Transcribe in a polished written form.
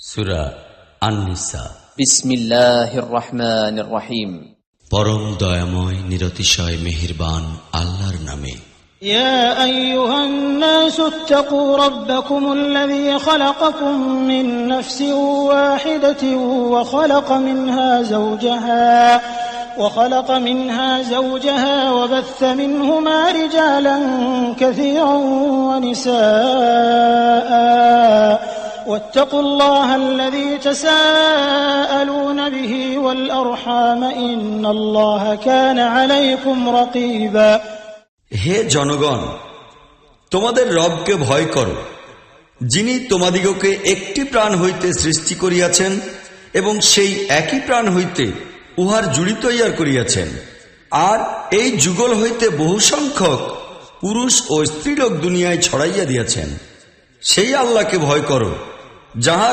সূরা আন-নিসা। বিসমিল্লাহির রহমানির রহিম। পরম দয়াময় নিরতিশয় মেহেরবান আল্লাহর নামে। يا أيها الناس اتقوا ربكم الذي خلقكم من نفس واحدة وخلق منها زوجها وبث منهما رجالا كثيرا ونساء واتقوا الله الذي تساءلون به والأرحام إن الله كان عليكم رقيبا। হে জনগণ, তোমাদের রবকে ভয় করো, যিনি তোমাদিগকে একটি প্রাণ হইতে সৃষ্টি করিয়াছেন এবং সেই একই প্রাণ হইতে উহার জুড়ি তৈয়ার করিয়াছেন, আর এই যুগল হইতে বহু সংখ্যক পুরুষ ও স্ত্রীলোক দুনিয়ায় ছড়াইয়া দিয়াছেন। সেই আল্লাহকে ভয় করো, যাহার